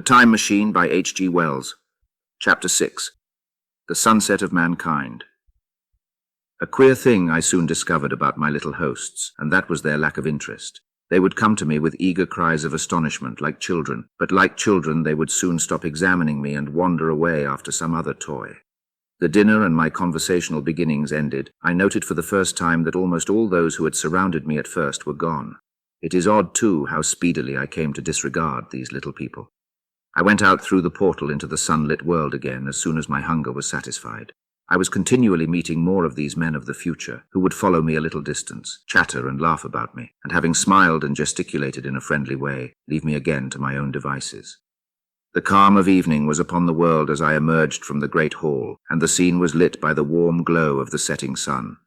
Time Machine by H.G. Wells. Chapter 6. The Sunset of Mankind. A queer thing I soon discovered about my little hosts, and that was their lack of interest. They would come to me with eager cries of astonishment like children, but like children they would soon stop examining me and wander away after some other toy. The dinner and my conversational beginnings ended, I noted for the first time that almost all those who had surrounded me at first were gone. It is odd, too, how speedily I came to disregard these little people. I went out through the portal into the sunlit world again as soon as my hunger was satisfied. I was continually meeting more of these men of the future, who would follow me a little distance, chatter and laugh about me, and having smiled and gesticulated in a friendly way, leave me again to my own devices. The calm of evening was upon the world as I emerged from the great hall, and the scene was lit by the warm glow of the setting sun.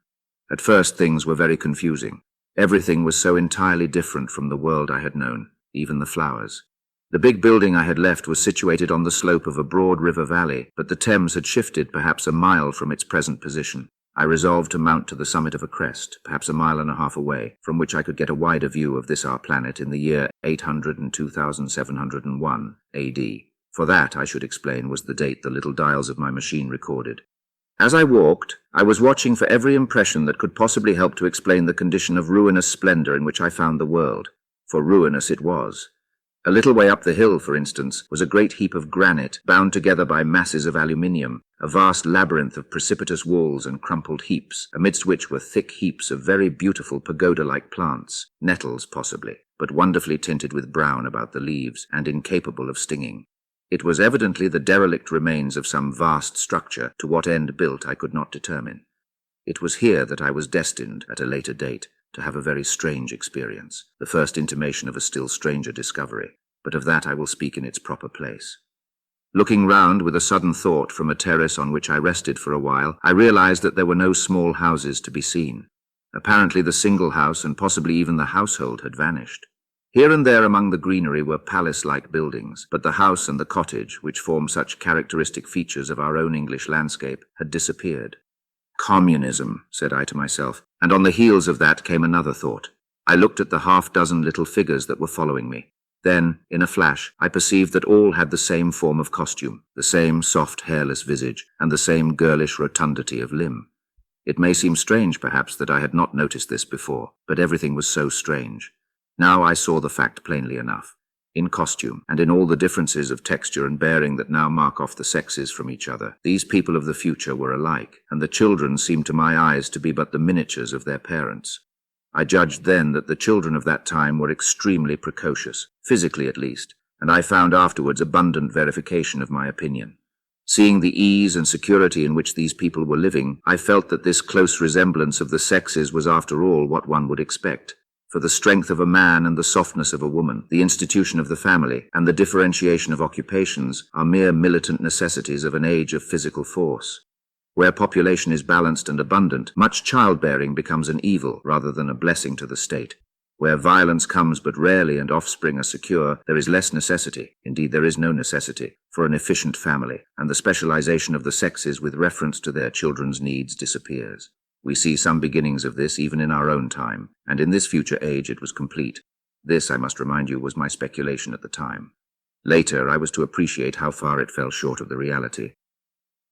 At first things were very confusing. Everything was so entirely different from the world I had known, even the flowers. The big building I had left was situated on the slope of a broad river valley, but the Thames had shifted perhaps a mile from its present position. I resolved to mount to the summit of a crest, perhaps a mile and a half away, from which I could get a wider view of this our planet in the year 802,701 A.D. For that, I should explain, was the date the little dials of my machine recorded. As I walked, I was watching for every impression that could possibly help to explain the condition of ruinous splendor in which I found the world. For ruinous it was. A little way up the hill, for instance, was a great heap of granite, bound together by masses of aluminium, a vast labyrinth of precipitous walls and crumpled heaps, amidst which were thick heaps of very beautiful pagoda-like plants, nettles possibly, but wonderfully tinted with brown about the leaves, and incapable of stinging. It was evidently the derelict remains of some vast structure, to what end built I could not determine. It was here that I was destined, at a later date, to have a very strange experience, the first intimation of a still stranger discovery, but of that I will speak in its proper place. Looking round with a sudden thought from a terrace on which I rested for a while, I realized that there were no small houses to be seen. Apparently the single house and possibly even the household had vanished. Here and there among the greenery were palace-like buildings, but the house and the cottage, which form such characteristic features of our own English landscape, had disappeared. Communism, said I to myself, and on the heels of that came another thought. I looked at the half-dozen little figures that were following me. Then, in a flash, I perceived that all had the same form of costume, the same soft, hairless visage, and the same girlish rotundity of limb. It may seem strange, perhaps, that I had not noticed this before, but everything was so strange. Now I saw the fact plainly enough. In costume, and in all the differences of texture and bearing that now mark off the sexes from each other, these people of the future were alike, and the children seemed to my eyes to be but the miniatures of their parents. I judged then that the children of that time were extremely precocious, physically at least, and I found afterwards abundant verification of my opinion. Seeing the ease and security in which these people were living, I felt that this close resemblance of the sexes was after all what one would expect. For the strength of a man and the softness of a woman, the institution of the family, and the differentiation of occupations are mere militant necessities of an age of physical force. Where population is balanced and abundant, much childbearing becomes an evil rather than a blessing to the state. Where violence comes but rarely and offspring are secure, there is less necessity, indeed there is no necessity, for an efficient family, and the specialization of the sexes with reference to their children's needs disappears. We see some beginnings of this even in our own time, and in this future age it was complete. This, I must remind you, was my speculation at the time. Later, I was to appreciate how far it fell short of the reality.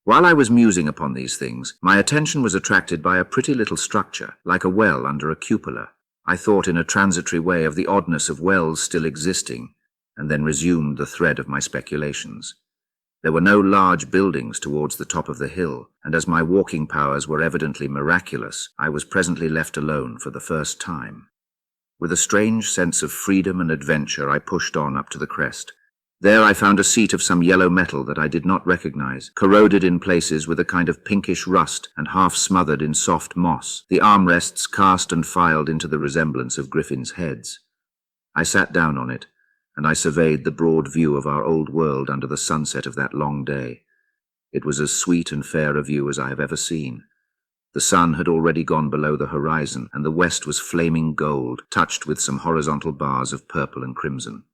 While I was musing upon these things, my attention was attracted by a pretty little structure, like a well under a cupola. I thought in a transitory way of the oddness of wells still existing, and then resumed the thread of my speculations. There were no large buildings towards the top of the hill, and as my walking powers were evidently miraculous, I was presently left alone for the first time. With a strange sense of freedom and adventure, I pushed on up to the crest. There I found a seat of some yellow metal that I did not recognize, corroded in places with a kind of pinkish rust and half smothered in soft moss, the armrests cast and filed into the resemblance of griffins' heads. I sat down on it, and I surveyed the broad view of our old world under the sunset of that long day. It was as sweet and fair a view as I have ever seen. The sun had already gone below the horizon, and the west was flaming gold, touched with some horizontal bars of purple and crimson.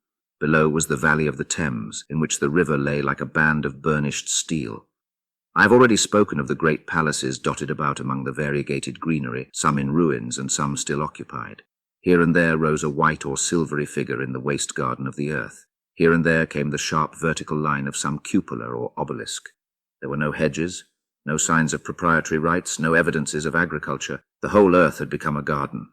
Below was the valley of the Thames, in which the river lay like a band of burnished steel. I have already spoken of the great palaces dotted about among the variegated greenery, some in ruins and some still occupied. Here and there rose a white or silvery figure in the waste garden of the earth. Here and there came the sharp vertical line of some cupola or obelisk. There were no hedges, no signs of proprietary rights, no evidences of agriculture. The whole earth had become a garden.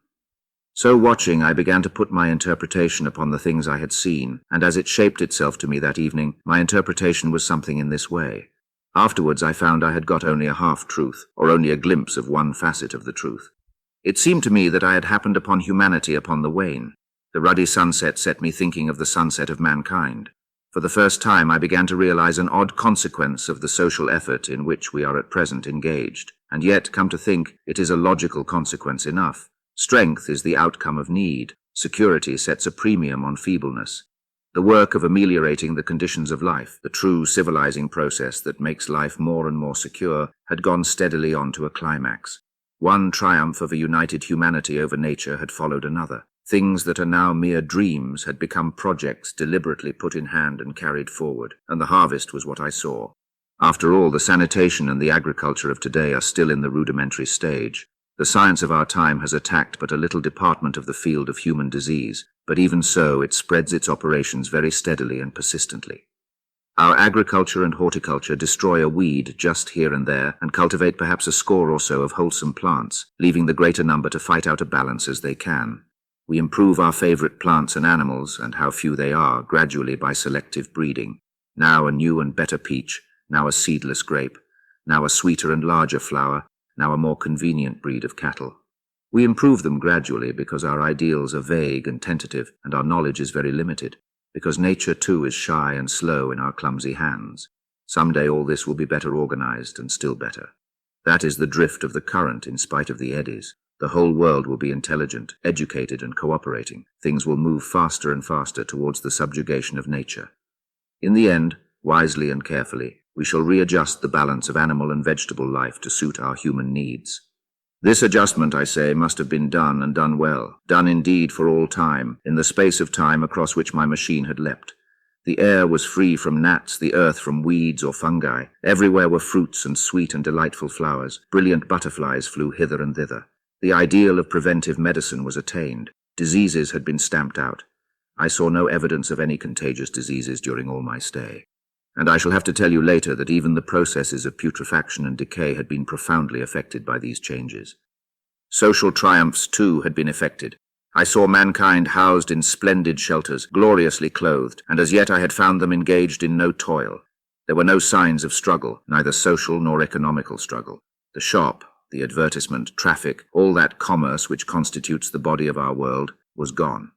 So watching, I began to put my interpretation upon the things I had seen, and as it shaped itself to me that evening, my interpretation was something in this way. Afterwards I found I had got only a half-truth, or only a glimpse of one facet of the truth. It seemed to me that I had happened upon humanity upon the wane. The ruddy sunset set me thinking of the sunset of mankind. For the first time I began to realize an odd consequence of the social effort in which we are at present engaged, and yet, come to think, it is a logical consequence enough. Strength is the outcome of need. Security sets a premium on feebleness. The work of ameliorating the conditions of life, the true civilizing process that makes life more and more secure, had gone steadily on to a climax. One triumph of a united humanity over nature had followed another. Things that are now mere dreams had become projects deliberately put in hand and carried forward, and the harvest was what I saw. After all, the sanitation and the agriculture of today are still in the rudimentary stage. The science of our time has attacked but a little department of the field of human disease, but even so it spreads its operations very steadily and persistently. Our agriculture and horticulture destroy a weed just here and there and cultivate perhaps a score or so of wholesome plants, leaving the greater number to fight out a balance as they can. We improve our favorite plants and animals, and how few they are, gradually by selective breeding. Now a new and better peach, now a seedless grape, now a sweeter and larger flower, now a more convenient breed of cattle. We improve them gradually because our ideals are vague and tentative, and our knowledge is very limited, because nature too is shy and slow in our clumsy hands. Someday all this will be better organized and still better. That is the drift of the current in spite of the eddies. The whole world will be intelligent, educated, and cooperating. Things will move faster and faster towards the subjugation of nature. In the end, wisely and carefully, we shall readjust the balance of animal and vegetable life to suit our human needs. This adjustment, I say, must have been done and done well, done indeed for all time, in the space of time across which my machine had leapt. The air was free from gnats, the earth from weeds or fungi. Everywhere were fruits and sweet and delightful flowers. Brilliant butterflies flew hither and thither. The ideal of preventive medicine was attained. Diseases had been stamped out. I saw no evidence of any contagious diseases during all my stay. And I shall have to tell you later that even the processes of putrefaction and decay had been profoundly affected by these changes. Social triumphs, too, had been effected. I saw mankind housed in splendid shelters, gloriously clothed, and as yet I had found them engaged in no toil. There were no signs of struggle, neither social nor economical struggle. The shop, the advertisement, traffic, all that commerce which constitutes the body of our world, was gone.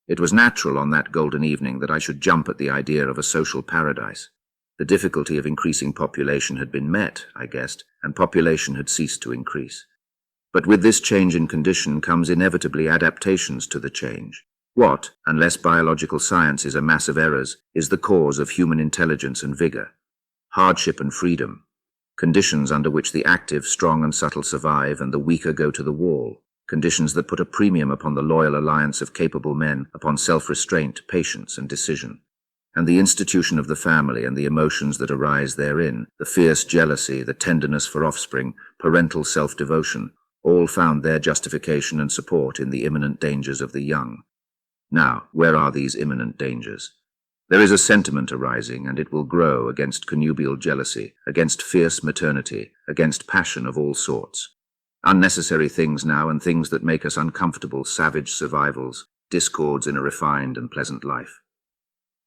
It was natural on that golden evening that I should jump at the idea of a social paradise. The difficulty of increasing population had been met, I guessed, and population had ceased to increase. But with this change in condition comes inevitably adaptations to the change. What, unless biological science is a mass of errors, is the cause of human intelligence and vigor? Hardship and freedom. Conditions under which the active, strong and subtle survive and the weaker go to the wall. Conditions that put a premium upon the loyal alliance of capable men, upon self-restraint, patience, and decision. And the institution of the family and the emotions that arise therein, the fierce jealousy, the tenderness for offspring, parental self-devotion, all found their justification and support in the imminent dangers of the young. Now, where are these imminent dangers? There is a sentiment arising, and it will grow, against connubial jealousy, against fierce maternity, against passion of all sorts. Unnecessary things now, and things that make us uncomfortable, savage survivals, discords in a refined and pleasant life.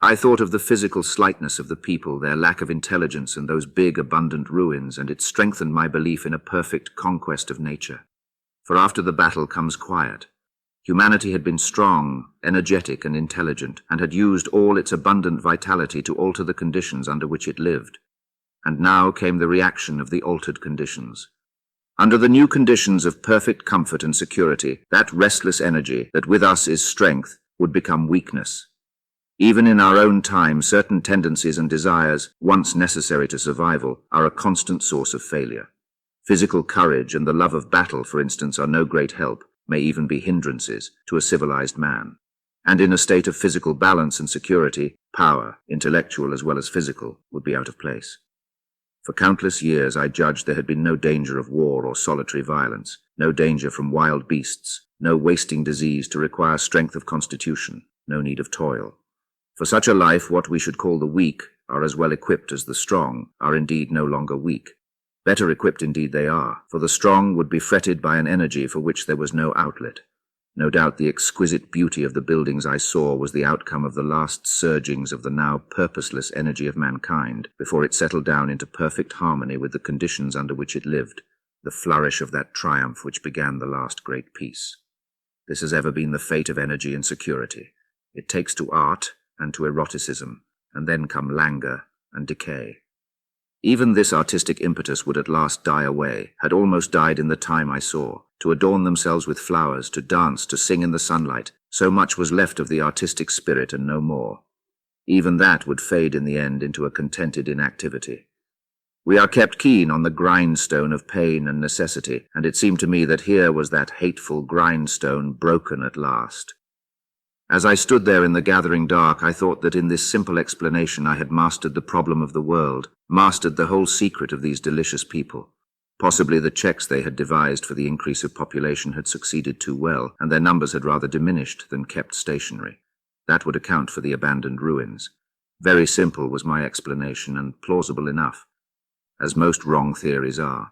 I thought of the physical slightness of the people, their lack of intelligence, and those big, abundant ruins, and it strengthened my belief in a perfect conquest of nature. For after the battle comes quiet. Humanity had been strong, energetic, and intelligent, and had used all its abundant vitality to alter the conditions under which it lived. And now came the reaction of the altered conditions. Under the new conditions of perfect comfort and security, that restless energy that with us is strength would become weakness. Even in our own time, certain tendencies and desires, once necessary to survival, are a constant source of failure. Physical courage and the love of battle, for instance, are no great help, may even be hindrances, to a civilized man. And in a state of physical balance and security, power, intellectual as well as physical, would be out of place. For countless years I judged there had been no danger of war or solitary violence, no danger from wild beasts, no wasting disease to require strength of constitution, no need of toil. For such a life, what we should call the weak are as well equipped as the strong are indeed no longer weak. Better equipped indeed they are, for the strong would be fretted by an energy for which there was no outlet. No doubt the exquisite beauty of the buildings I saw was the outcome of the last surgings of the now purposeless energy of mankind before it settled down into perfect harmony with the conditions under which it lived, the flourish of that triumph which began the last great peace. This has ever been the fate of energy and security. It takes to art and to eroticism, and then come languor and decay. Even this artistic impetus would at last die away, had almost died in the time I saw. To adorn themselves with flowers, to dance, to sing in the sunlight, so much was left of the artistic spirit and no more. Even that would fade in the end into a contented inactivity. We are kept keen on the grindstone of pain and necessity, and it seemed to me that here was that hateful grindstone broken at last. As I stood there in the gathering dark, I thought that in this simple explanation I had mastered the problem of the world, mastered the whole secret of these delicious people. Possibly the checks they had devised for the increase of population had succeeded too well, and their numbers had rather diminished than kept stationary. That would account for the abandoned ruins. Very simple was my explanation, and plausible enough, as most wrong theories are.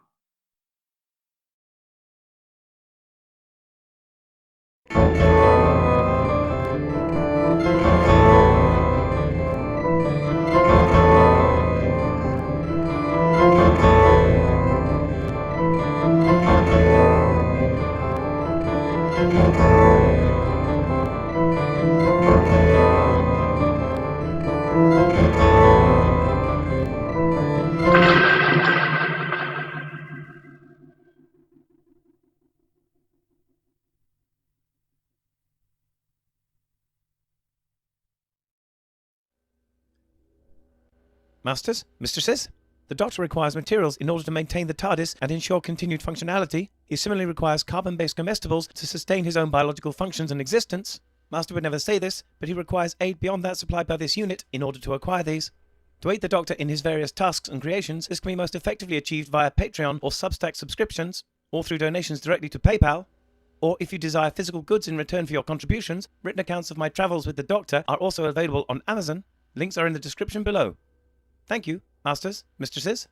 Masters, mistresses, the Doctor requires materials in order to maintain the TARDIS and ensure continued functionality. He similarly requires carbon-based comestibles to sustain his own biological functions and existence. Master would never say this, but he requires aid beyond that supplied by this unit in order to acquire these. To aid the Doctor in his various tasks and creations, this can be most effectively achieved via Patreon or Substack subscriptions, or through donations directly to PayPal. Or if you desire physical goods in return for your contributions, written accounts of my travels with the Doctor are also available on Amazon. Links are in the description below. Thank you, masters, mistresses.